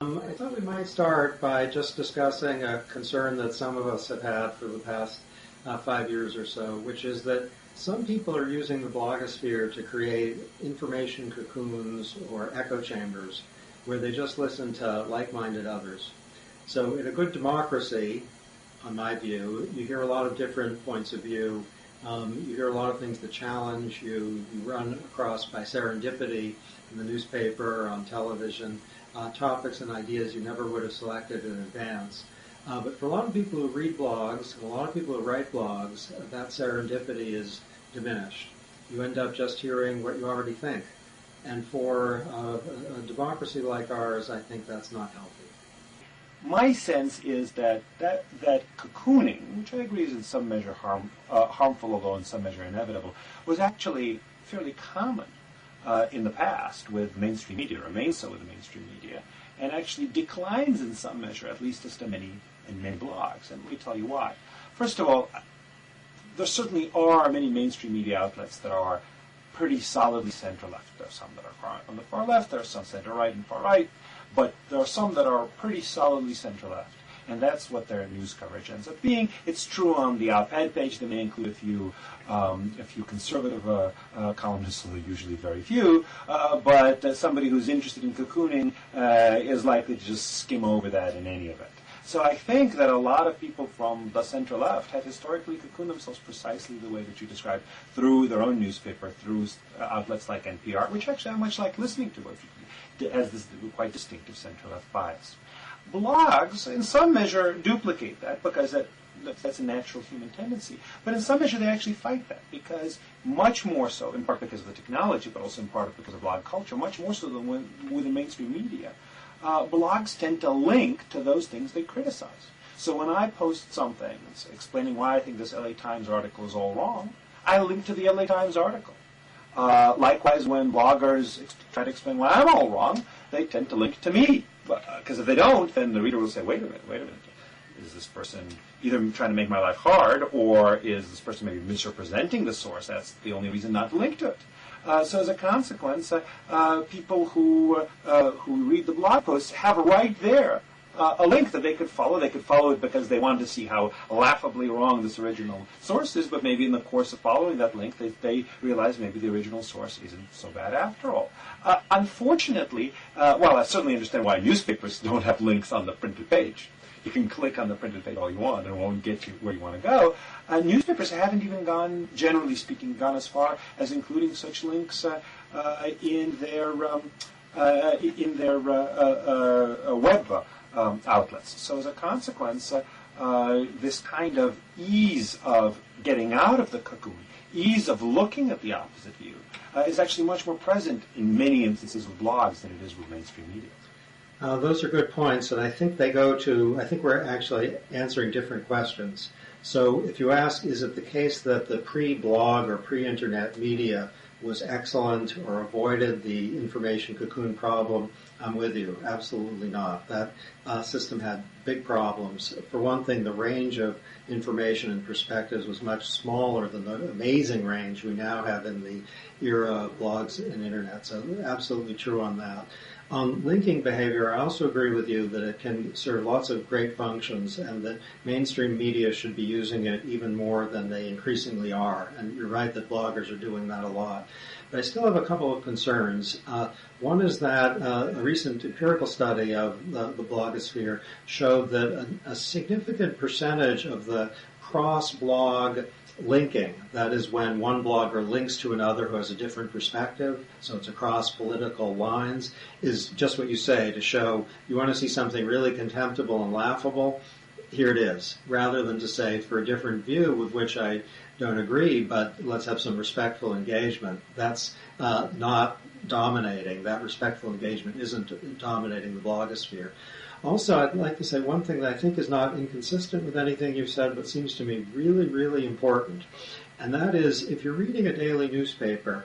I thought we might start by just discussing a concern that some of us have had for the past 5 years or so, which is that some people are using the blogosphere to create information cocoons or echo chambers where they just listen to like-minded others. So in a good democracy, on my view, you hear a lot of different points of view. You hear a lot of things that challenge you. You run across by serendipity in the newspaper, on television, topics and ideas you never would have selected in advance. But for a lot of people who read blogs, and a lot of people who write blogs, that serendipity is diminished. You end up just hearing what you already think. And for a democracy like ours, I think that's not healthy. My sense is that cocooning, which I agree is in some measure harmful, although in some measure inevitable, was actually fairly common in the past with mainstream media, remains so with the mainstream media, and actually declines in some measure, at least as to many blogs. And let me tell you why. First of all, there certainly are many mainstream media outlets that are pretty solidly center-left. There are some that are on the far left, there are some center-right and far-right, but there are some that are pretty solidly center-left, and that's what their news coverage ends up being. It's true on the op-ed page. They may include a few conservative columnists, although usually very few, but somebody who's interested in cocooning is likely to just skim over that in any event. So I think that a lot of people from the center-left have historically cocooned themselves precisely the way that you described, through their own newspaper, through outlets like NPR, which actually I much like listening to, has this quite distinctive center-left bias. Blogs, in some measure, duplicate that because that's a natural human tendency. But in some measure, they actually fight that because much more so, in part because of the technology, but also in part because of blog culture, much more so than with the mainstream media, blogs tend to link to those things they criticize. So when I post something explaining why I think this LA Times article is all wrong, I link to the LA Times article. Likewise, when bloggers try to explain why I'm all wrong, they tend to link to me. Because if they don't, then the reader will say, wait a minute. Is this person either trying to make my life hard, or is this person maybe misrepresenting the source? That's the only reason not to link to it. So as a consequence, people who read the blog posts have right there a link that they could follow. They could follow it because they wanted to see how laughably wrong this original source is, but maybe in the course of following that link, they realize maybe the original source isn't so bad after all. Unfortunately, well, I certainly understand why newspapers don't have links on the printed page. You can click on the printed page all you want, and it won't get you where you want to go. Newspapers haven't even generally speaking, gone as far as including such links in their web outlets. So as a consequence, this kind of ease of getting out of the cocoon, ease of looking at the opposite view, is actually much more present in many instances with blogs than it is with mainstream media. Those are good points, and I think they go to, I think we're actually answering different questions. So if you ask, is it the case that the pre-blog or pre-internet media was excellent or avoided the information cocoon problem, I'm with you. Absolutely not. That system had big problems. For one thing, the range of information and perspectives was much smaller than the amazing range we now have in the era of blogs and internet. So absolutely true on that. On linking behavior, I also agree with you that it can serve lots of great functions and that mainstream media should be using it even more than they increasingly are. And you're right that bloggers are doing that a lot. But I still have a couple of concerns. One is that a recent empirical study of the blogosphere showed that a significant percentage of the cross-blog linking, that is when one blogger links to another who has a different perspective, so it's across political lines, is just what you say, to show you want to see something really contemptible and laughable, here it is, rather than to say for a different view with which I don't agree, but let's have some respectful engagement. That's not dominating. That respectful engagement isn't dominating the blogosphere. Also, I'd like to say one thing that I think is not inconsistent with anything you've said, but seems to me really, really important. And that is, if you're reading a daily newspaper,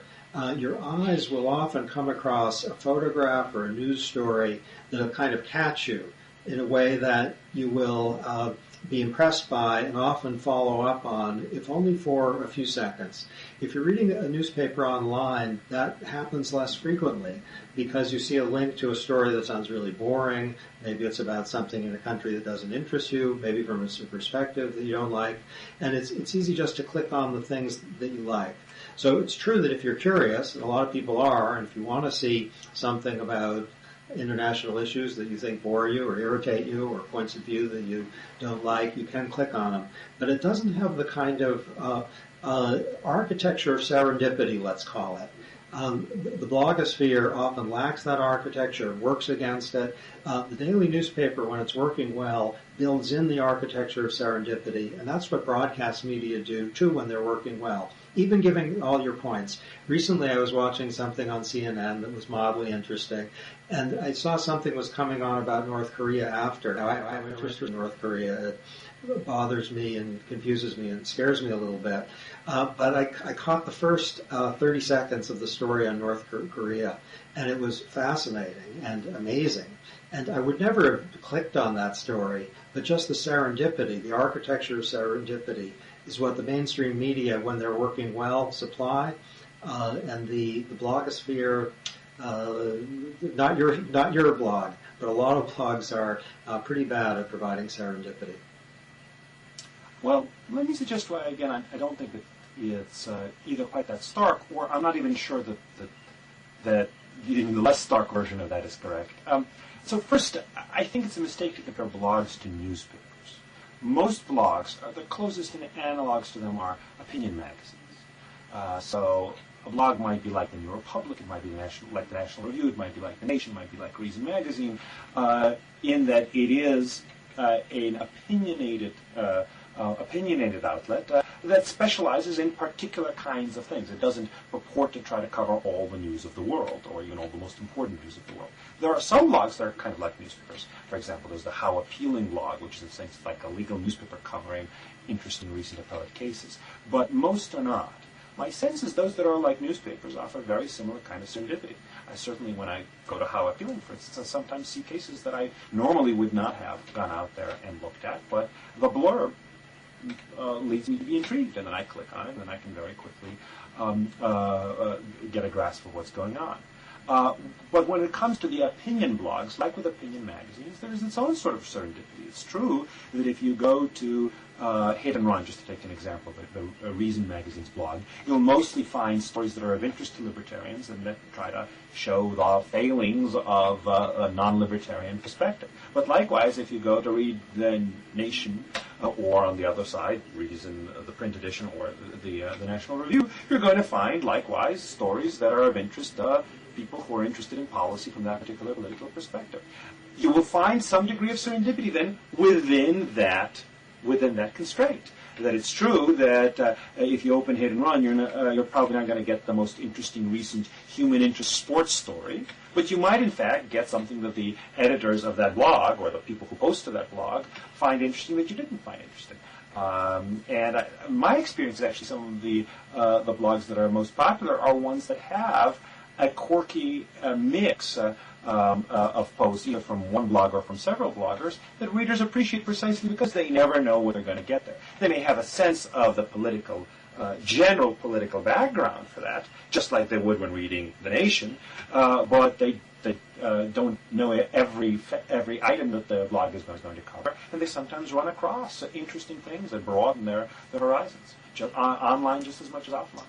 your eyes will often come across a photograph or a news story that'll kind of catch you in a way that you will be impressed by and often follow up on, if only for a few seconds. If you're reading a newspaper online, that happens less frequently because you see a link to a story that sounds really boring. Maybe it's about something in a country that doesn't interest you, maybe from a perspective that you don't like, and it's easy just to click on the things that you like. So it's true that if you're curious, and a lot of people are, and if you want to see something about international issues that you think bore you or irritate you or points of view that you don't like, you can click on them. But it doesn't have the kind of architecture of serendipity, let's call it. The blogosphere often lacks that architecture, works against it. The daily newspaper, when it's working well, builds in the architecture of serendipity, and that's what broadcast media do, too, when they're working well. Even giving all your points. Recently I was watching something on CNN that was mildly interesting, and I saw something was coming on about North Korea after. Now, I'm interested in North Korea. It bothers me and confuses me and scares me a little bit. But I caught the first 30 seconds of the story on North Korea, and it was fascinating and amazing. And I would never have clicked on that story, but just the serendipity, the architecture of serendipity, is what the mainstream media, when they're working well, supply. And the blogosphere, not your blog, but a lot of blogs are pretty bad at providing serendipity. Well, let me suggest why, again, I don't think that it's either quite that stark, or I'm not even sure that even the less stark version of that is correct. So first, I think it's a mistake to compare blogs to newspapers. Most blogs, the closest analogs to them are opinion magazines. So a blog might be like the New Republic, it might be like the National Review, it might be like The Nation, it might be like Reason Magazine, in that it is an opinionated outlet that specializes in particular kinds of things. It doesn't purport to try to cover all the news of the world, or even all the most important news of the world. There are some blogs that are kind of like newspapers. For example, there's the How Appealing blog, which is in a sense like a legal newspaper covering interesting recent appellate cases. But most are not. My sense is those that are like newspapers offer a very similar kind of serendipity. I certainly, when I go to How Appealing, for instance, I sometimes see cases that I normally would not have gone out there and looked at, but the blurb leads me to be intrigued, and then I click on it, and then I can very quickly get a grasp of what's going on. But when it comes to the opinion blogs, like with opinion magazines, there is its own sort of serendipity. It's true that if you go to Hit and Run, just to take an example, the Reason magazine's blog, you'll mostly find stories that are of interest to libertarians and that try to show the failings of a non-libertarian perspective. But likewise, if you go to read The Nation, or on the other side, Reason, the print edition, or the National Review, you're going to find, likewise, stories that are of interest to people who are interested in policy from that particular political perspective. You will find some degree of serendipity then within that constraint. That it's true that if you open Hit and Run, you're probably not going to get the most interesting recent human interest sports story, but you might in fact get something that the editors of that blog, or the people who post to that blog, find interesting that you didn't find interesting. My experience is actually some of the blogs that are most popular are ones that have a quirky mix of posts, either from one blog or from several bloggers, that readers appreciate precisely because they never know where they're going to get there. They may have a sense of the general political background for that, just like they would when reading The Nation, but they don't know every item that the blog is going to cover, and they sometimes run across interesting things that broaden their horizons, online just as much as offline.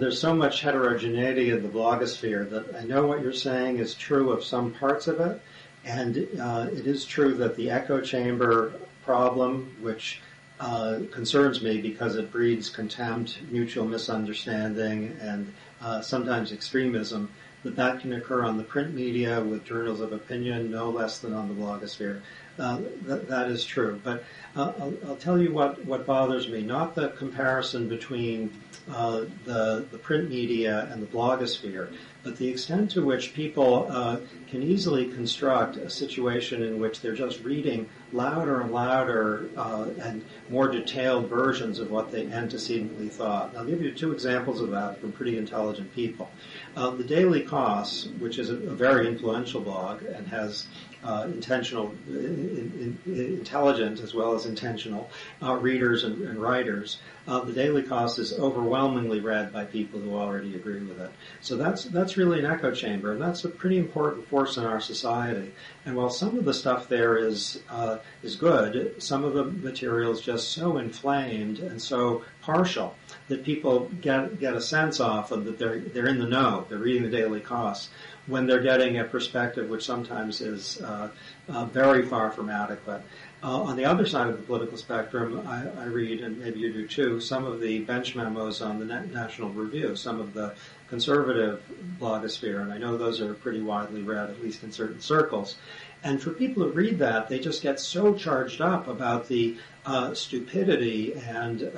There's so much heterogeneity in the blogosphere that I know what you're saying is true of some parts of it, and it is true that the echo chamber problem, which concerns me because it breeds contempt, mutual misunderstanding, and sometimes extremism, that can occur on the print media with journals of opinion no less than on the blogosphere. That is true. But I'll tell you what bothers me, not the comparison between the print media and the blogosphere, but the extent to which people can easily construct a situation in which they're just reading louder and louder and more detailed versions of what they antecedently thought. I'll give you two examples of that from pretty intelligent people. The Daily Costs, which is a very influential blog and has intelligent as well as intentional readers and writers, the daily cost is overwhelmingly read by people who already agree with it. So that's really an echo chamber, and that's a pretty important force in our society. And while some of the stuff there is good, some of the material is just so inflamed and so partial that people get a sense off of that they're in the know, they're reading the daily costs, when they're getting a perspective which sometimes is very far from adequate. On the other side of the political spectrum, I read, and maybe you do too, some of the bench memos on the National Review, some of the conservative blogosphere, and I know those are pretty widely read, at least in certain circles. And for people who read that, they just get so charged up about the stupidity and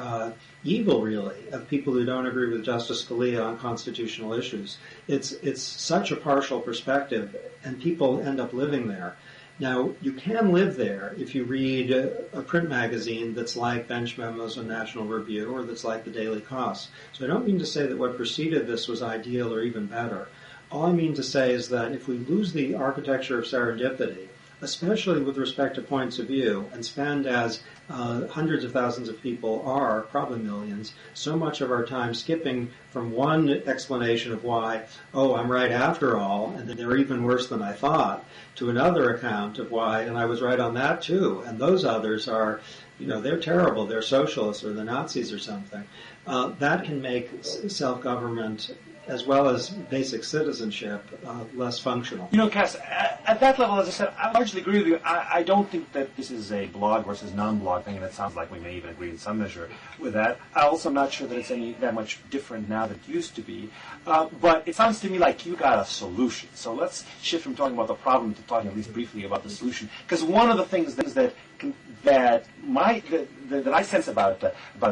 evil, really, of people who don't agree with Justice Scalia on constitutional issues. It's such a partial perspective, and people end up living there. Now, you can live there if you read a print magazine that's like Bench Memos and National Review, or that's like the Daily Costs. So I don't mean to say that what preceded this was ideal or even better. All I mean to say is that if we lose the architecture of serendipity, especially with respect to points of view, and spend, as hundreds of thousands of people are, probably millions, so much of our time skipping from one explanation of why, oh, I'm right after all, and they're even worse than I thought, to another account of why, and I was right on that too, and those others are, they're terrible, they're socialists or the Nazis or something. That can make self-government, as well as basic citizenship, less functional. Cass, at that level, as I said, I largely agree with you. I don't think that this is a blog versus non-blog thing, and it sounds like we may even agree in some measure with that. I also am not sure that it's that much different now than it used to be. But it sounds to me like you got a solution. So let's shift from talking about the problem to talking at least briefly about the solution. Because one of the things that I sense about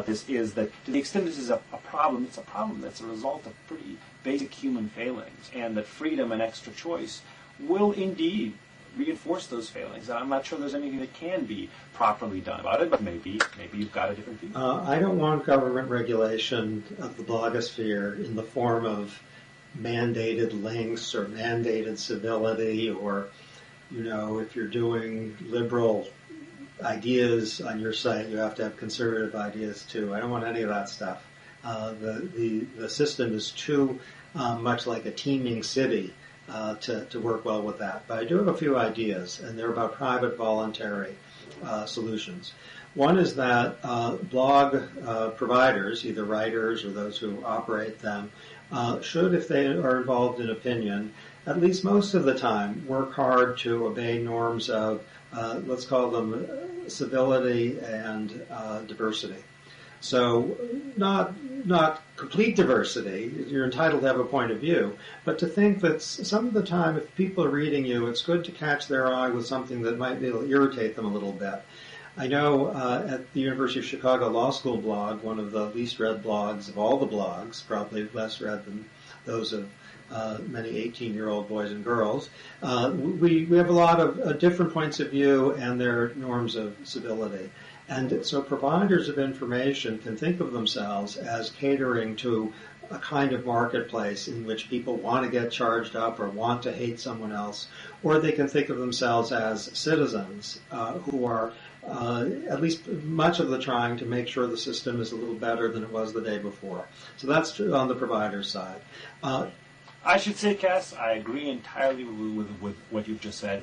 this is that to the extent this is a problem, it's a problem that's a result of pretty basic human failings, and that freedom and extra choice will indeed reinforce those failings. I'm not sure there's anything that can be properly done about it, but maybe you've got a different view. I don't want government regulation of the blogosphere in the form of mandated links or mandated civility, or, if you're doing liberal ideas on your site, you have to have conservative ideas too. I don't want any of that stuff. The system is too much like a teeming city to work well with that. But I do have a few ideas, and they're about private, voluntary solutions. One is that blog providers, either writers or those who operate them, should, if they are involved in opinion, at least most of the time, work hard to obey norms of, let's call them civility and diversity. So not complete diversity, you're entitled to have a point of view, but to think that some of the time if people are reading you, it's good to catch their eye with something that might be able to irritate them a little bit. I know at the University of Chicago Law School blog, one of the least read blogs of all the blogs, probably less read than those of many 18-year-old boys and girls, we have a lot of different points of view and their norms of civility. And so providers of information can think of themselves as catering to a kind of marketplace in which people want to get charged up or want to hate someone else, or they can think of themselves as citizens who are at least much of the trying to make sure the system is a little better than it was the day before. So that's on the provider side. I should say, Cass, I agree entirely with what you've just said.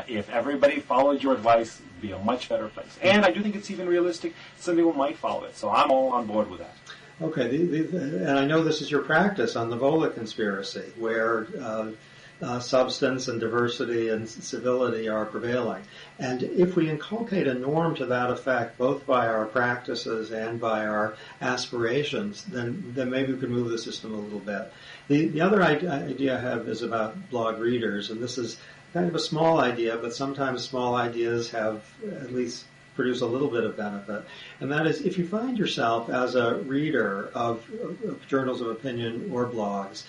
If everybody followed your advice, it would be a much better place. And I do think it's even realistic. Some people might follow it. So I'm all on board with that. Okay. And I know this is your practice on the Volokh conspiracy, where substance and diversity and civility are prevailing. And if we inculcate a norm to that effect, both by our practices and by our aspirations, then maybe we can move the system a little bit. The other idea I have is about blog readers, and this is kind of a small idea, but sometimes small ideas have at least produce a little bit of benefit. And that is, if you find yourself as a reader of journals of opinion or blogs,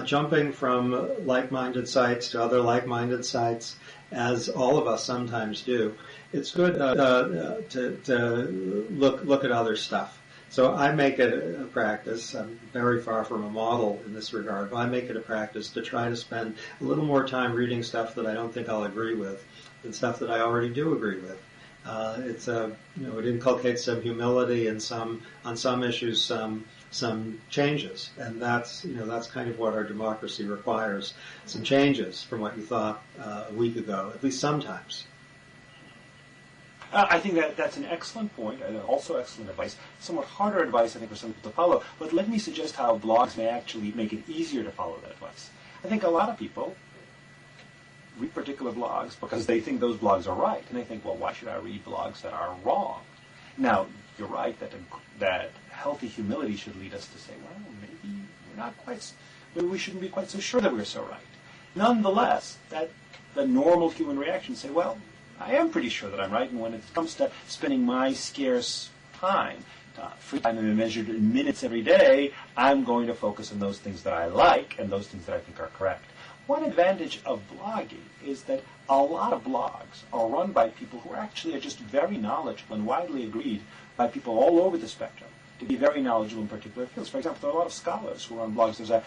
jumping from like-minded sites to other like-minded sites, as all of us sometimes do, it's good to look at other stuff. So I make it a practice. I'm very far from a model in this regard, but I make it a practice to try to spend a little more time reading stuff that I don't think I'll agree with than stuff that I already do agree with. It inculcates some humility and on some issues, some changes, and that's kind of what our democracy requires: some changes from what you thought a week ago, at least sometimes. I think that's an excellent point, and also excellent advice. Somewhat harder advice, I think, for some people to follow. But let me suggest how blogs may actually make it easier to follow that advice. I think a lot of people read particular blogs because they think those blogs are right, and they think, well, why should I read blogs that are wrong? Now, you're right that healthy humility should lead us to say, well, maybe we shouldn't be quite so sure that we're so right. Nonetheless, that the normal human reaction say, well, I am pretty sure that I'm right, and when it comes to spending my scarce time, free time measured in minutes every day, I'm going to focus on those things that I like and those things that I think are correct. One advantage of blogging is that a lot of blogs are run by people who actually are just very knowledgeable and widely agreed by people all over the spectrum to be very knowledgeable in particular fields. For example, there are a lot of scholars who run blogs. There's a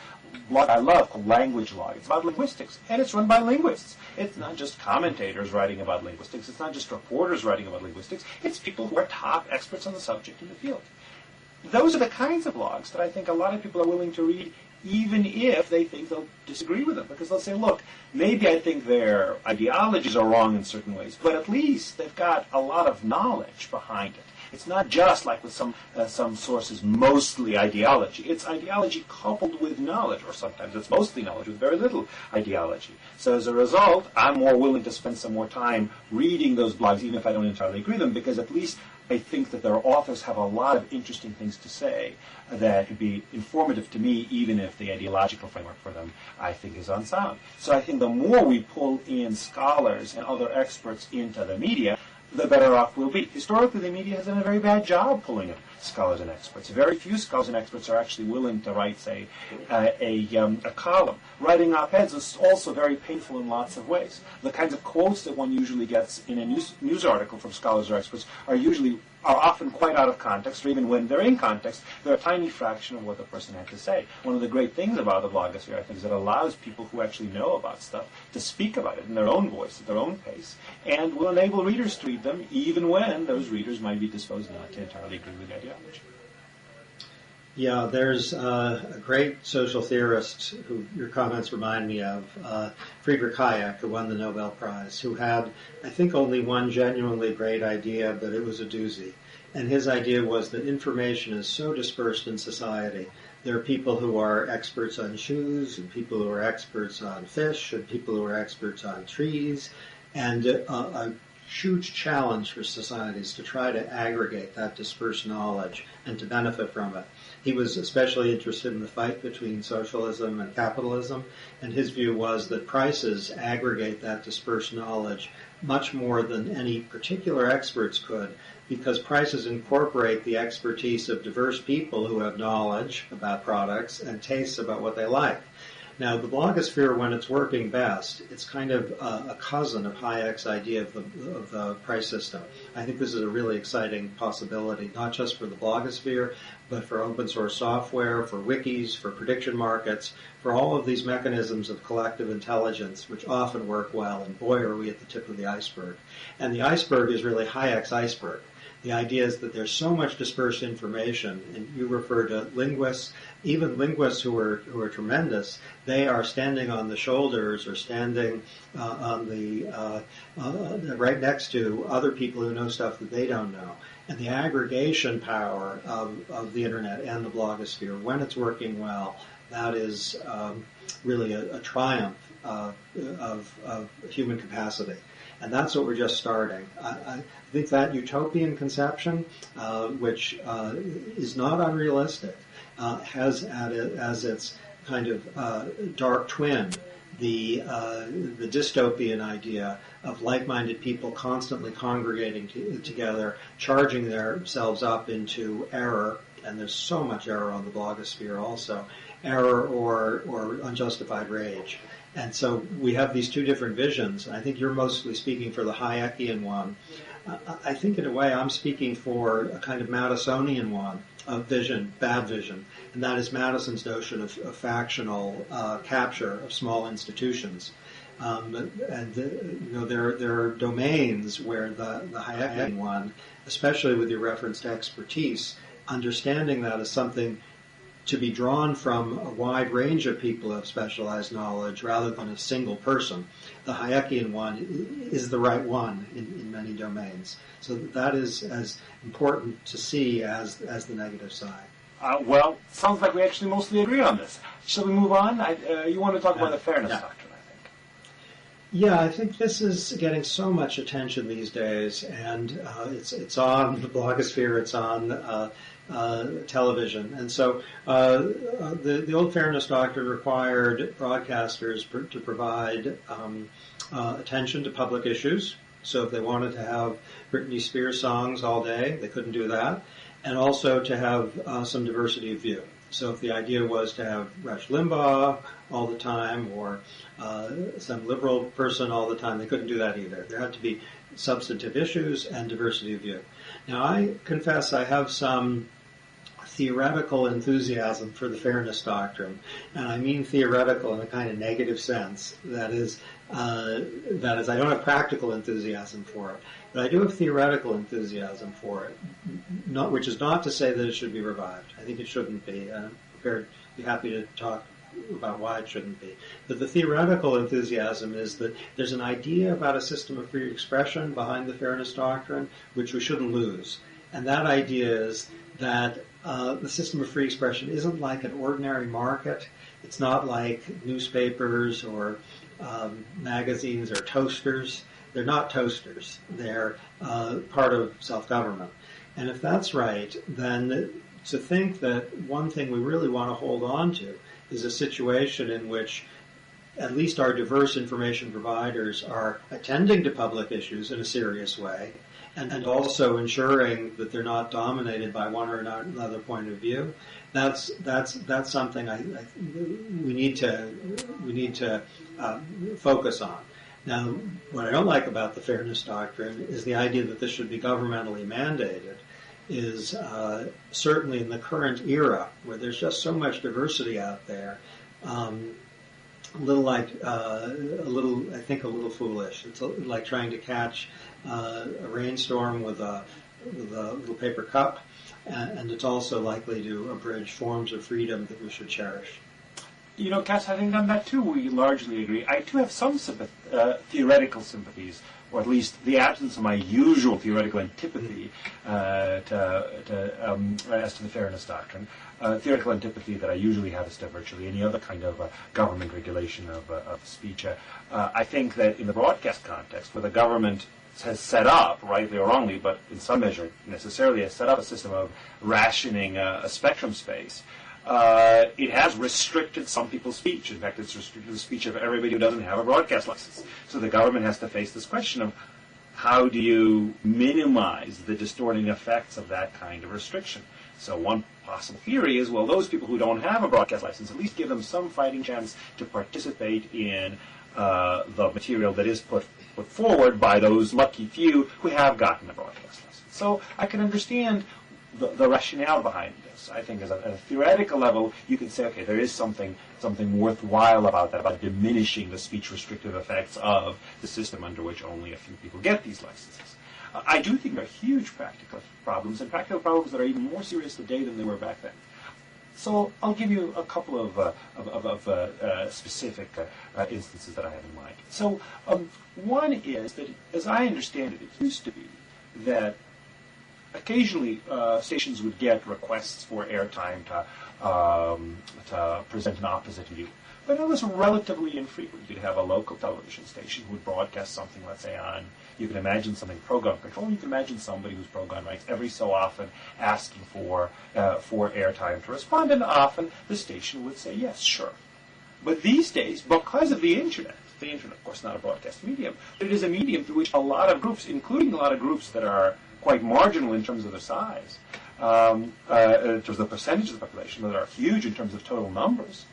blog I love called Language Log. It's about linguistics, and it's run by linguists. It's not just commentators writing about linguistics. It's not just reporters writing about linguistics. It's people who are top experts on the subject in the field. Those are the kinds of blogs that I think a lot of people are willing to read, even if they think they'll disagree with them, because they'll say, look, maybe I think their ideologies are wrong in certain ways, but at least they've got a lot of knowledge behind it. It's not just like with some sources, mostly ideology. It's ideology coupled with knowledge, or sometimes it's mostly knowledge with very little ideology. So as a result, I'm more willing to spend some more time reading those blogs, even if I don't entirely agree with them, because at least I think that their authors have a lot of interesting things to say that could be informative to me, even if the ideological framework for them, I think, is unsound. So I think the more we pull in scholars and other experts into the media, the better off we'll be. Historically, the media has done a very bad job pulling in scholars and experts. Very few scholars and experts are actually willing to write, say, a column. Writing op-eds is also very painful in lots of ways. The kinds of quotes that one usually gets in a news article from scholars or experts are often quite out of context, or even when they're in context, they're a tiny fraction of what the person had to say. One of the great things about the blogosphere, I think, is it allows people who actually know about stuff to speak about it in their own voice, at their own pace, and will enable readers to read them, even when those readers might be disposed not to entirely agree with the ideology. Yeah, there's a great social theorist who your comments remind me of, Friedrich Hayek, who won the Nobel Prize, who had, I think, only one genuinely great idea, but it was a doozy. And his idea was that information is so dispersed in society. There are people who are experts on shoes, and people who are experts on fish, and people who are experts on trees, and a huge challenge for societies to try to aggregate that dispersed knowledge and to benefit from it. He was especially interested in the fight between socialism and capitalism, and his view was that prices aggregate that dispersed knowledge much more than any particular experts could, because prices incorporate the expertise of diverse people who have knowledge about products and tastes about what they like. Now, the blogosphere, when it's working best, it's kind of a cousin of Hayek's idea of the price system. I think this is a really exciting possibility, not just for the blogosphere, but for open source software, for wikis, for prediction markets, for all of these mechanisms of collective intelligence, which often work well, and boy, are we at the tip of the iceberg. And the iceberg is really Hayek's iceberg. The idea is that there's so much dispersed information, and you refer to linguists, even linguists who are tremendous. They are standing on the shoulders or standing on the right next to other people who know stuff that they don't know. And the aggregation power of the internet and the blogosphere, when it's working well, that is really a triumph of human capacity. And that's what we're just starting. I think that utopian conception, which is not unrealistic, has as its kind of dark twin the dystopian idea of like-minded people constantly congregating together, charging themselves up into error, and there's so much error on the blogosphere also, error or unjustified rage. And so we have these two different visions. I think you're mostly speaking for the Hayekian one. I think in a way I'm speaking for a kind of Madisonian one of vision, bad vision, and that is Madison's notion of factional capture of small institutions. There are domains where the Hayekian one, especially with your reference to expertise, understanding that as something to be drawn from a wide range of people of specialized knowledge rather than a single person. The Hayekian one is the right one in many domains. So that is as important to see as the negative side. Well, sounds like we actually mostly agree on this. Shall we move on? You want to talk about the Fairness Doctrine, I think. Yeah, I think this is getting so much attention these days, and it's on the blogosphere, it's on television. And so the old Fairness Doctrine required broadcasters to provide attention to public issues. So if they wanted to have Britney Spears songs all day, they couldn't do that. And also to have some diversity of view. So if the idea was to have Rush Limbaugh all the time or some liberal person all the time, they couldn't do that either. There had to be substantive issues and diversity of view. Now, I confess I have some theoretical enthusiasm for the Fairness Doctrine, and I mean theoretical in a kind of negative sense. That is, I don't have practical enthusiasm for it, but I do have theoretical enthusiasm for it. Which is not to say that it should be revived. I think it shouldn't be. I'm prepared to be happy to talk about why it shouldn't be. But the theoretical enthusiasm is that there's an idea about a system of free expression behind the Fairness Doctrine which we shouldn't lose. And that idea is that the system of free expression isn't like an ordinary market. It's not like newspapers or magazines or toasters. They're not toasters. They're part of self-government. And if that's right, then to think that one thing we really want to hold on to is a situation in which at least our diverse information providers are attending to public issues in a serious way, and also ensuring that they're not dominated by one or another point of view. That's something we need to focus on. Now, what I don't like about the Fairness Doctrine is the idea that this should be governmentally mandated. Is certainly in the current era where there's just so much diversity out there, a little foolish. It's like trying to catch a rainstorm with a little paper cup, and it's also likely to abridge forms of freedom that we should cherish. You know, Cass, having done that too, we largely agree. I too have some theoretical sympathies, or at least the absence of my usual theoretical antipathy as to the Fairness Doctrine. Theoretical antipathy that I usually have as to virtually any other kind of government regulation of speech. I think that in the broadcast context, where the government has set up, rightly or wrongly, but in some measure necessarily has set up a system of rationing a spectrum space, it has restricted some people's speech. In fact, it's restricted the speech of everybody who doesn't have a broadcast license. So the government has to face this question of how do you minimize the distorting effects of that kind of restriction? So one possible theory is, well, those people who don't have a broadcast license, at least give them some fighting chance to participate in the material that is put forward by those lucky few who have gotten a broadcast license. So I can understand the rationale behind this. I think at a theoretical level, you can say, okay, there is something worthwhile about that, about diminishing the speech restrictive effects of the system under which only a few people get these licenses. I do think there are huge practical problems, and practical problems that are even more serious today than they were back then. So I'll give you a couple of specific instances that I have in mind. So one is that, as I understand it, it used to be that occasionally stations would get requests for airtime to present an opposite view. But it was relatively infrequent. You'd have a local television station who would broadcast something, let's say, on, you can imagine something pro-gun control, you can imagine somebody who's pro-gun rights every so often asking for airtime to respond, and often the station would say, yes, sure. But these days, because of the Internet, of course, not a broadcast medium, but it is a medium through which a lot of groups, including a lot of groups that are quite marginal in terms of their size, in terms of the percentage of the population, but are huge in terms of total numbers,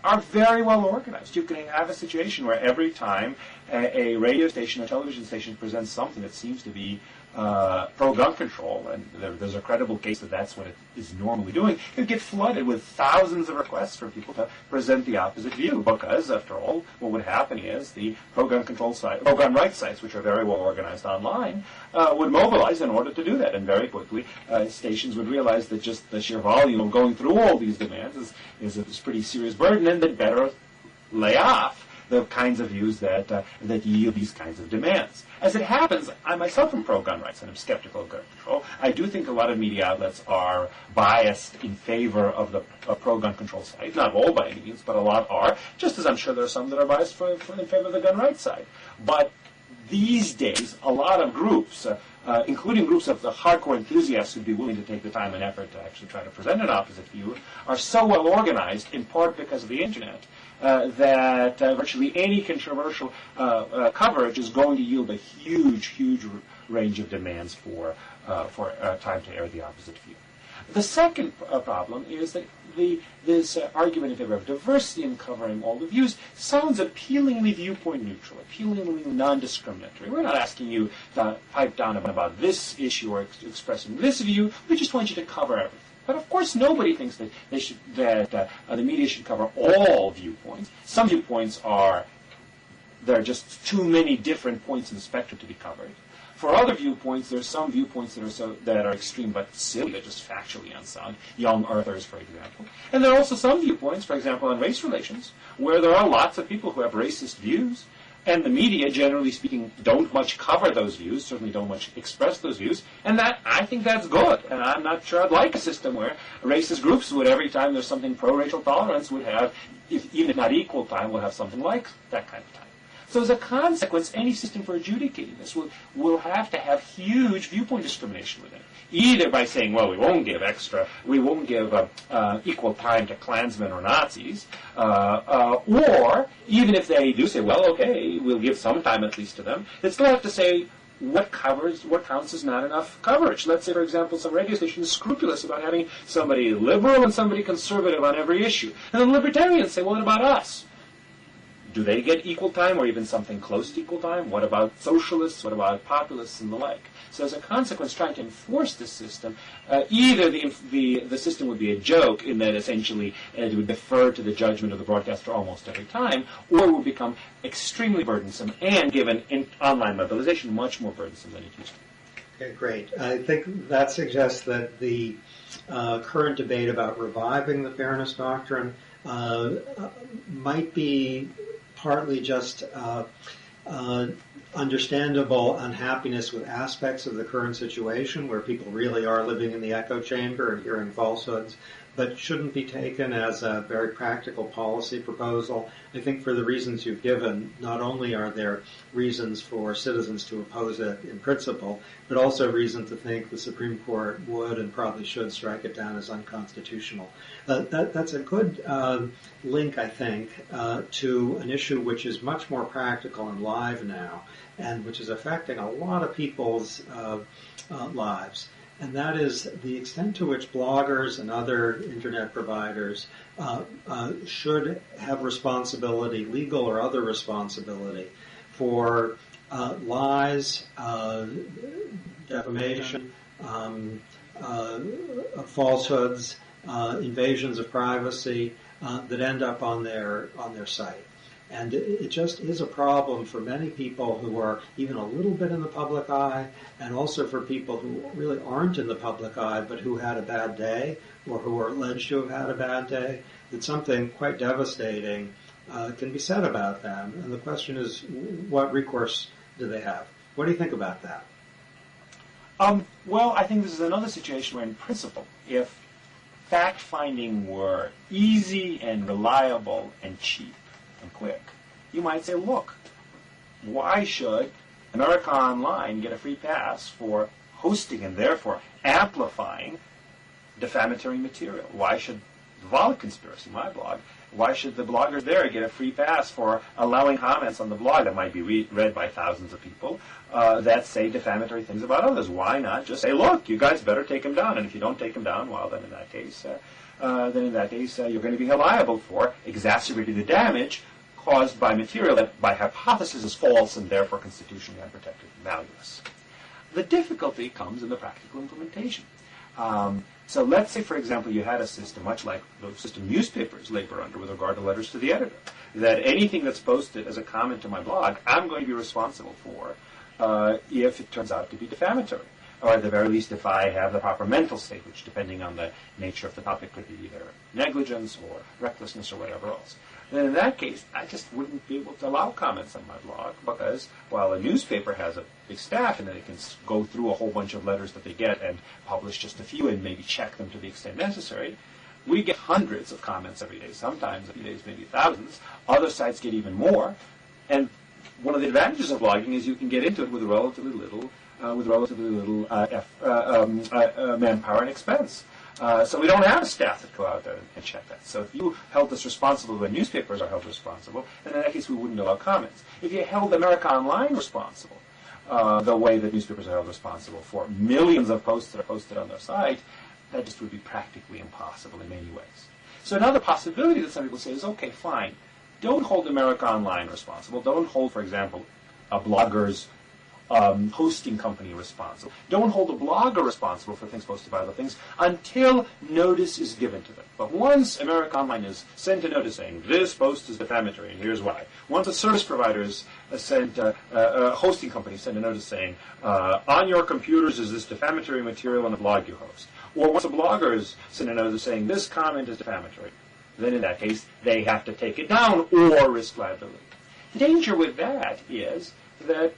are very well organized. You can have a situation where every time a radio station or television station presents something that seems to be pro-gun control, and there's a credible case that that's what it is normally doing, you get flooded with thousands of requests from people to present the opposite view, because, after all, what would happen is the pro-gun control site, pro-gun rights sites, which are very well organized online, would mobilize in order to do that, and very quickly stations would realize that just the sheer volume of going through all these demands is a pretty serious burden, and they'd better lay off the kinds of views that yield these kinds of demands. As it happens, I myself am pro-gun rights and I'm skeptical of gun control. I do think a lot of media outlets are biased in favor of the pro-gun control side. Not all by any means, but a lot are, just as I'm sure there are some that are biased in favor of the gun rights side. But these days, a lot of groups, including groups of the hardcore enthusiasts who'd be willing to take the time and effort to actually try to present an opposite view, are so well organized, in part because of the Internet, that virtually any controversial coverage is going to yield a huge range of demands for time to air the opposite view. The second problem is that this argument in favor of diversity and covering all the views sounds appealingly viewpoint neutral, appealingly non-discriminatory. We're not asking you to pipe down about this issue or expressing this view. We just want you to cover everything. But of course, nobody thinks that the media should cover all viewpoints. Some viewpoints there are just too many different points in the spectrum to be covered. For other viewpoints, there are some viewpoints that are extreme but silly, they're just factually unsound. Young earthers, for example. And there are also some viewpoints, for example, on race relations, where there are lots of people who have racist views. And the media, generally speaking, don't much cover those views, certainly don't much express those views, and I think that's good. And I'm not sure I'd like a system where racist groups would, every time there's something pro-racial tolerance, would have, even if not equal time, will have something like that kind of time. So as a consequence, any system for adjudicating this will have to have huge viewpoint discrimination within it. Either by saying, well, we won't give equal time to Klansmen or Nazis, or even if they do say, well, okay, we'll give some time at least to them, they still have to say what counts as not enough coverage. Let's say, for example, some radio station is scrupulous about having somebody liberal and somebody conservative on every issue. And then libertarians say, well, what about us? Do they get equal time or even something close to equal time? What about socialists? What about populists and the like? So as a consequence, trying to enforce this system, either the system would be a joke in that essentially it would defer to the judgment of the broadcaster almost every time, or it would become extremely burdensome and, given online mobilization, much more burdensome than it used to be. Okay, great. I think that suggests that the current debate about reviving the Fairness Doctrine might be partly just understandable unhappiness with aspects of the current situation where people really are living in the echo chamber and hearing falsehoods, but shouldn't be taken as a very practical policy proposal. I think for the reasons you've given, not only are there reasons for citizens to oppose it in principle, but also reason to think the Supreme Court would and probably should strike it down as unconstitutional. That's a good link, I think, to an issue which is much more practical and live now, and which is affecting a lot of people's lives. And that is the extent to which bloggers and other internet providers should have responsibility, legal or other responsibility, for lies, defamation, falsehoods, invasions of privacy that end up on their site. And it just is a problem for many people who are even a little bit in the public eye, and also for people who really aren't in the public eye but who had a bad day or who are alleged to have had a bad day, that something quite devastating can be said about them. And the question is, what recourse do they have? What do you think about that? Well, I think this is another situation where, in principle, if fact-finding were easy and reliable and cheap and quick, you might say, look, why should America Online get a free pass for hosting and therefore amplifying defamatory material? Why should the Volokh conspiracy, my blog, Why should the bloggers there get a free pass for allowing comments on the blog that might be read by thousands of people that say defamatory things about others? Why not just say, look, you guys better take them down, and if you don't take them down, well, then in that case, you're going to be liable for exacerbating the damage caused by material that by hypothesis is false and therefore constitutionally unprotected and valueless. The difficulty comes in the practical implementation. So let's say, for example, you had a system, much like the system newspapers labor under with regard to letters to the editor, that anything that's posted as a comment to my blog, I'm going to be responsible for if it turns out to be defamatory. Or at the very least, if I have the proper mental state, which, depending on the nature of the topic, could be either negligence or recklessness or whatever else. Then in that case, I just wouldn't be able to allow comments on my blog because, while a newspaper has a big staff and they can go through a whole bunch of letters that they get and publish just a few and maybe check them to the extent necessary, we get hundreds of comments every day, sometimes every day, maybe thousands. Other sites get even more. And one of the advantages of blogging is you can get into it with relatively little manpower and expense. So we don't have staff that go out there and check that. So if you held us responsible when newspapers are held responsible, then in that case we wouldn't allow comments. If you held America Online responsible, the way that newspapers are held responsible for millions of posts that are posted on their site, that just would be practically impossible in many ways. So another possibility that some people say is, okay, fine, don't hold America Online responsible. Don't hold, for example, a blogger's hosting company responsible. Don't hold a blogger responsible for things posted by other things until notice is given to them. But once America Online is sent a notice saying this post is defamatory, and here's why. Once a service provider is a hosting company sent a notice saying on your computers is this defamatory material on the blog you host. Or once a blogger is sent a notice saying this comment is defamatory, then in that case they have to take it down or risk liability. The danger with that is that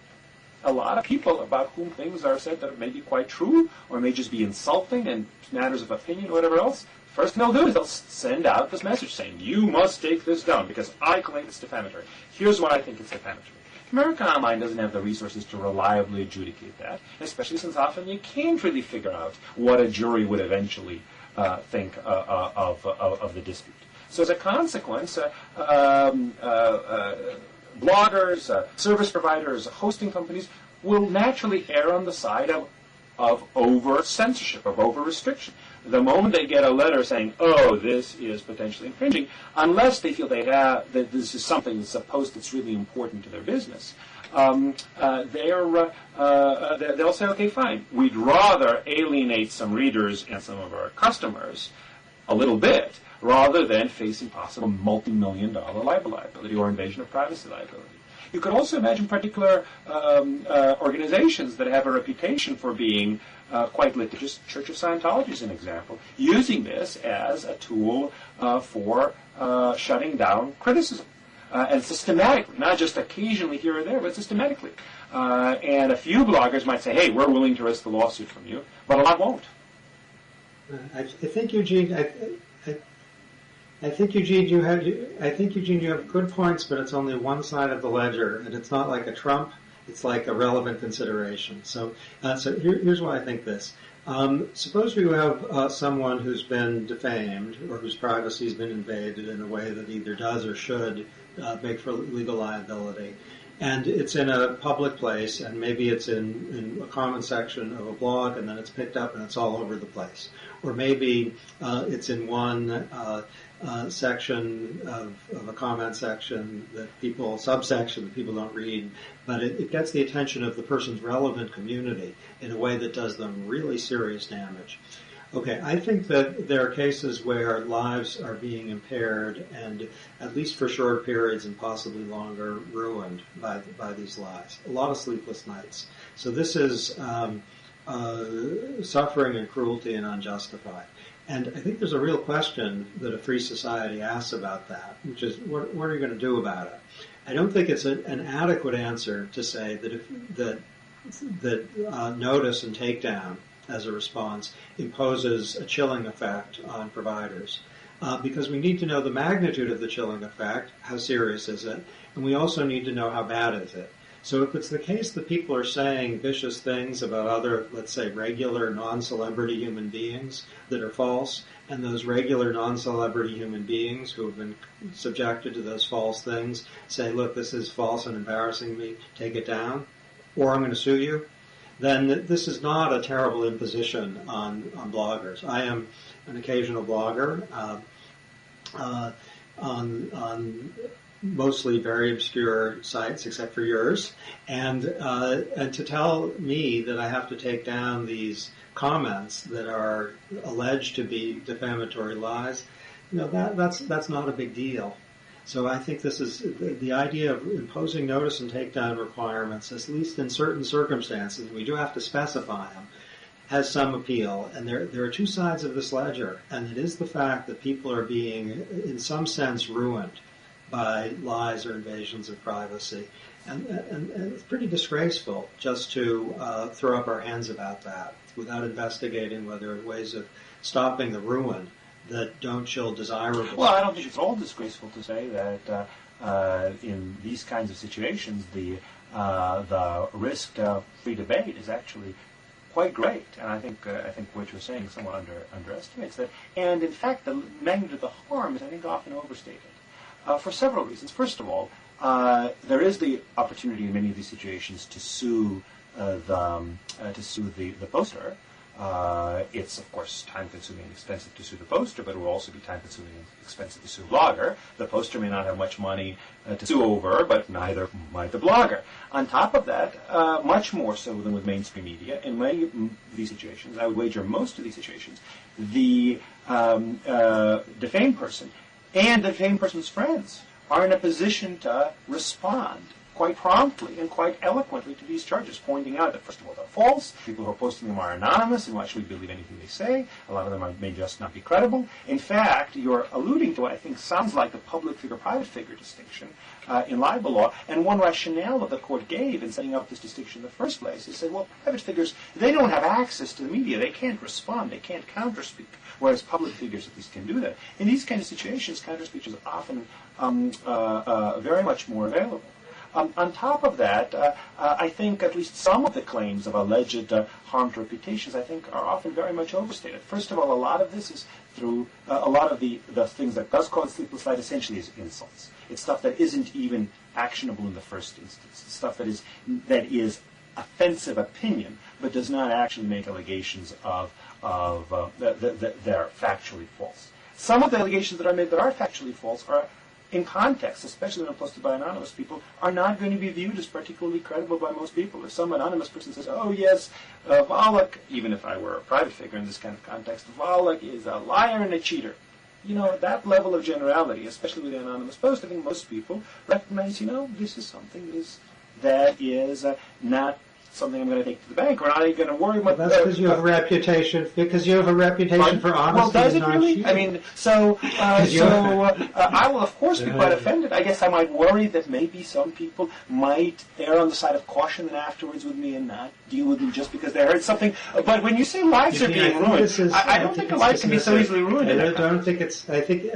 a lot of people about whom things are said that may be quite true or may just be insulting and matters of opinion or whatever else, first thing they'll do is they'll send out this message saying, you must take this down because I claim it's defamatory. Here's why I think it's defamatory. American Online doesn't have the resources to reliably adjudicate that, especially since often you can't really figure out what a jury would eventually think of the dispute. So as a consequence, bloggers, service providers, hosting companies will naturally err on the side of over-censorship, of over-restriction. The moment they get a letter saying, oh, this is potentially infringing, unless they feel they have, that this is something that's a post that's really important to their business, they'll say, okay, fine, we'd rather alienate some readers and some of our customers a little bit rather than facing possible multi-million-dollar libel liability or invasion of privacy liability. You could also imagine particular organizations that have a reputation for being quite litigious. Church of Scientology is an example, using this as a tool for shutting down criticism. And systematically, not just occasionally here or there, but systematically. And a few bloggers might say, hey, we're willing to risk the lawsuit from you, but a lot won't. I think, Eugene, I think, Eugene, you have good points, but it's only one side of the ledger, and it's not like a trump. It's like a relevant consideration. So here's why I think this. Suppose you have someone who's been defamed or whose privacy has been invaded in a way that either does or should make for legal liability. And it's in a public place, and maybe it's in a comment section of a blog, and then it's picked up and it's all over the place. Or maybe it's in one section of a comment section subsection that people don't read, but it gets the attention of the person's relevant community in a way that does them really serious damage. Okay, I think that there are cases where lives are being impaired and, at least for short periods and possibly longer, ruined by these lies. A lot of sleepless nights. So this is suffering and cruelty and unjustified. And I think there's a real question that a free society asks about that, which is, what are you going to do about it? I don't think it's an adequate answer to say that notice and takedown as a response imposes a chilling effect on providers. Because we need to know the magnitude of the chilling effect, how serious is it, and we also need to know how bad is it. So if it's the case that people are saying vicious things about other, let's say, regular non-celebrity human beings that are false, and those regular non-celebrity human beings who have been subjected to those false things say, look, this is false and embarrassing me, take it down, or I'm going to sue you, then this is not a terrible imposition on bloggers. I am an occasional blogger on mostly very obscure sites, except for yours, and to tell me that I have to take down these comments that are alleged to be defamatory lies, that's not a big deal. So I think this is the idea of imposing notice and takedown requirements, at least in certain circumstances, we do have to specify them, has some appeal. And there are two sides of this ledger, and it is the fact that people are being, in some sense, ruined by lies or invasions of privacy. And it's pretty disgraceful just to throw up our hands about that without investigating whether there are ways of stopping the ruin that don't chill desirable. Well, I don't think it's all disgraceful to say that in these kinds of situations, the risk of free debate is actually quite great, and I think what you're saying somewhat underestimates that. And in fact, the magnitude of the harm is, I think, often overstated for several reasons. First of all, there is the opportunity in many of these situations to sue the poster. It's, of course, time-consuming and expensive to sue the poster, but it will also be time-consuming and expensive to sue the blogger. The poster may not have much money to sue over, but neither might the blogger. On top of that, much more so than with mainstream media, in many of these situations, I would wager most of these situations, the defamed person and the defamed person's friends are in a position to respond quite promptly and quite eloquently to these charges, pointing out that, first of all, they're false, people who are posting them are anonymous, and why should we believe anything they say? A lot of them may just not be credible. In fact, you're alluding to what I think sounds like the public figure-private figure distinction in libel law, and one rationale that the court gave in setting up this distinction in the first place is said, well, private figures, they don't have access to the media, they can't respond, they can't counterspeak, whereas public figures at least can do that. In these kind of situations, counterspeech is often very much more available. On top of that, I think at least some of the claims of alleged harm to reputations, I think, are often very much overstated. First of all, a lot of this is through a lot of the things that does cause sleepless night essentially is insults. It's stuff that isn't even actionable in the first instance. It's stuff that is offensive opinion, but does not actually make allegations that are factually false. Some of the allegations that are made that are factually false are in context, especially when posted by anonymous people, are not going to be viewed as particularly credible by most people. If some anonymous person says, oh yes, Volokh, even if I were a private figure in this kind of context, Volokh is a liar and a cheater. That level of generality, especially with the anonymous post, I think most people recognize, this is something that is not something I'm going to take to the bank. We're not even going to worry about. Well, that's because you have a reputation. Because you have a reputation for honesty. Well, does it really? Cheating. I mean, I will of course be quite offended. I guess I might worry that maybe some people might err on the side of caution and afterwards with me and not deal with me just because they heard something. But when you say lives are being ruined, I don't think a life can be so easily ruined. I don't think it's. I think.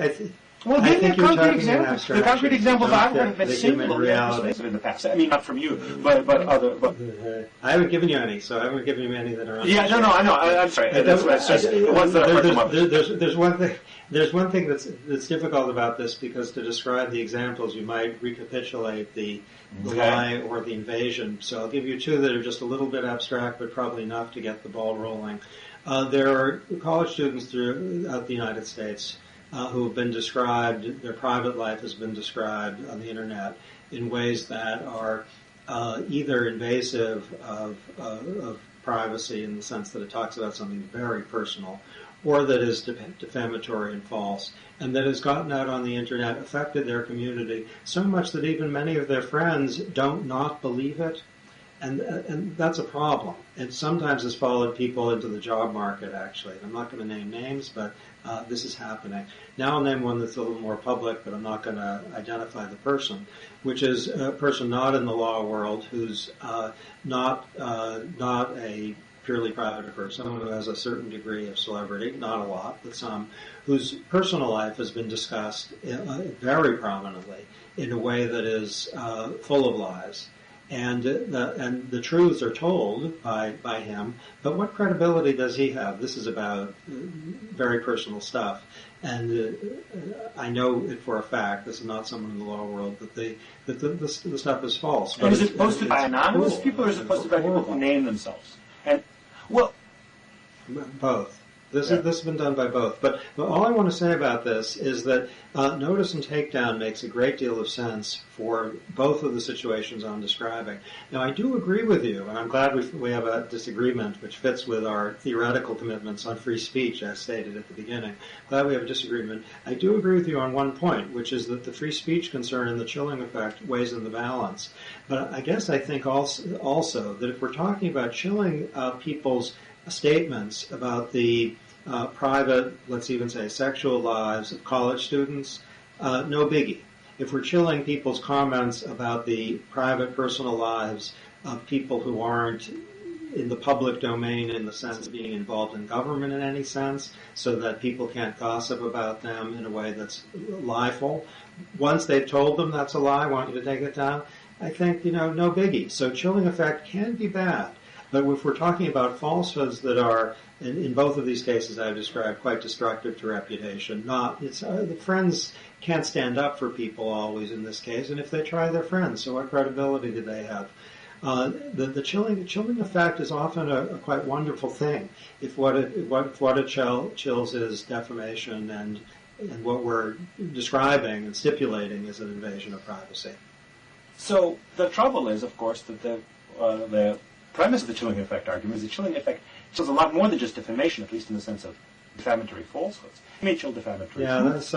Well, give me a concrete example. The concrete examples I've heard have been simple and in the past. I mean, not from you, but other. But I haven't given you any, so I haven't given you any that are. Yeah, no, I know. I'm sorry. There's one thing that's difficult about this, because to describe the examples, you might recapitulate the lie or the invasion. So I'll give you two that are just a little bit abstract, but probably enough to get the ball rolling. There are college students throughout the United States who have been described, their private life has been described on the internet in ways that are either invasive of privacy in the sense that it talks about something very personal, or that is defamatory and false, and that has gotten out on the internet, affected their community so much that even many of their friends don't not believe it. And that's a problem. And sometimes has followed people into the job market, actually. And I'm not going to name names, but this is happening. Now I'll name one that's a little more public, but I'm not going to identify the person, which is a person not in the law world who's not a purely private person, someone who has a certain degree of celebrity, not a lot, but some, whose personal life has been discussed very prominently in a way that is full of lies. and the truths are told by him, but what credibility does he have? This is about very personal stuff, and I know it for a fact. This is not someone in the law world, that the stuff is false. And is it posted by anonymous people, or is it posted by people who name themselves? And well, both. This has been done by both. But all I want to say about this is that notice and takedown makes a great deal of sense for both of the situations I'm describing. Now, I do agree with you, and I'm glad we have a disagreement which fits with our theoretical commitments on free speech, as stated at the beginning. Glad we have a disagreement. I do agree with you on one point, which is that the free speech concern and the chilling effect weighs in the balance. But I guess I think also that if we're talking about chilling people's statements about the private, let's even say sexual lives of college students, no biggie. If we're chilling people's comments about the private personal lives of people who aren't in the public domain in the sense of being involved in government in any sense, so that people can't gossip about them in a way that's liable, once they've told them that's a lie, I want you to take it down, I think, no biggie. So chilling effect can be bad. But if we're talking about falsehoods that are, in both of these cases I've described, quite destructive to reputation, the friends can't stand up for people always in this case, and if they try, they're friends, so what credibility do they have? The chilling effect is often a quite wonderful thing if what it chills is defamation and what we're describing and stipulating is an invasion of privacy. So the trouble is, of course, that the premise of the chilling effect argument is the chilling effect chills a lot more than just defamation, at least in the sense of defamatory falsehoods. It may chill defamatory truths.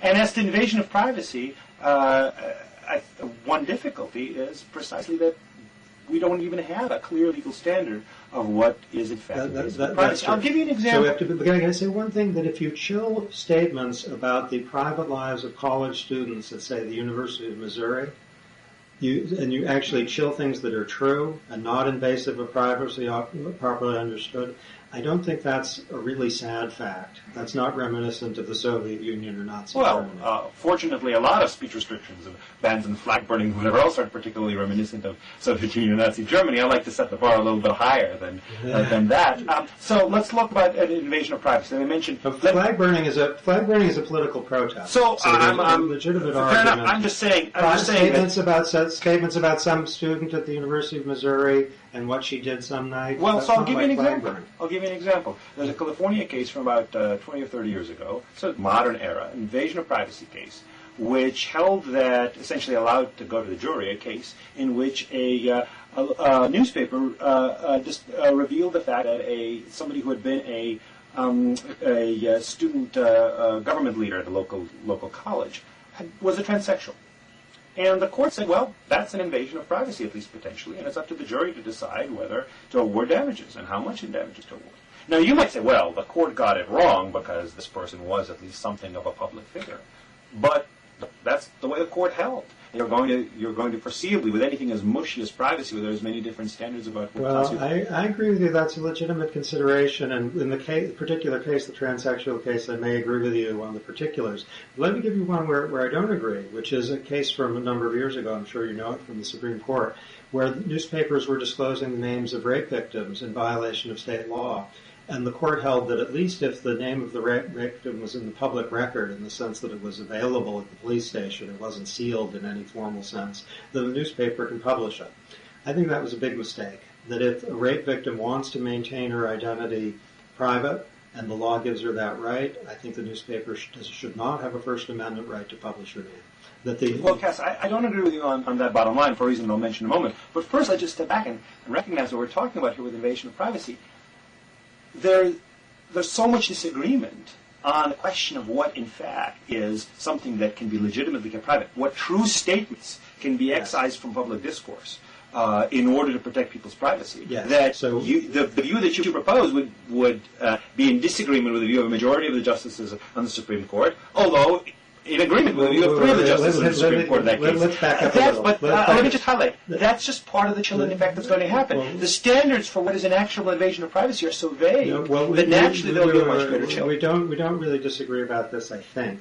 And as to invasion of privacy, one difficulty is precisely that we don't even have a clear legal standard of what is in fact privacy. I'll give you an example. So can I say one thing, that if you chill statements about the private lives of college students at, say, the University of Missouri, you actually chill things that are true and not invasive of privacy, properly understood, I don't think that's a really sad fact. That's not reminiscent of the Soviet Union or Nazi Germany. Fortunately, a lot of speech restrictions and bans and flag burning and whatever else aren't particularly reminiscent of Soviet Union or Nazi Germany. I like to set the bar a little bit higher than that. So let's look about an invasion of privacy. And I mentioned flag burning is a political protest. So I'm legitimate argument. I'm just saying. Statements about some student at the University of Missouri and what she did some night. Well, so I'll give you an example. There's a California case from about 20 or 30 years ago, so modern era, invasion of privacy case, which held that, essentially allowed to go to the jury, a case in which a newspaper revealed the fact that somebody who had been a student government leader at a local college was a transsexual. And the court said, well, that's an invasion of privacy, at least potentially, and it's up to the jury to decide whether to award damages and how much in damages to award. Now, you might say, well, the court got it wrong because this person was at least something of a public figure. But that's the way the court held. You're going to foreseeably, with anything as mushy as privacy, where there's many different standards about what constitutes. Well, I agree with you. That's a legitimate consideration. And in the particular case, the transsexual case, I may agree with you on the particulars. Let me give you one where I don't agree, which is a case from a number of years ago. I'm sure you know it, from the Supreme Court, where newspapers were disclosing the names of rape victims in violation of state law. And the court held that at least if the name of the rape victim was in the public record, in the sense that it was available at the police station, it wasn't sealed in any formal sense, then the newspaper can publish it. I think that was a big mistake, that if a rape victim wants to maintain her identity private, and the law gives her that right, I think the newspaper should not have a First Amendment right to publish her name. Well, Cass, I don't agree with you on that bottom line for a reason I'll mention in a moment. But first, I just step back and recognize what we're talking about here with invasion of privacy. There's so much disagreement on the question of what, in fact, is something that can be legitimately kept private. What true statements can be excised from public discourse in order to protect people's privacy. Yes. That the view that you propose would be in disagreement with the view of a majority of the justices on the Supreme Court, although in agreement with the view of three of the justices on the Supreme Court in that case. Let's back up a little. But let me just highlight, that's just part of the chilling effect that's going to happen. The standards for what is an actual invasion of privacy are so vague that naturally there'll be a much greater chill. We don't really disagree about this, I think.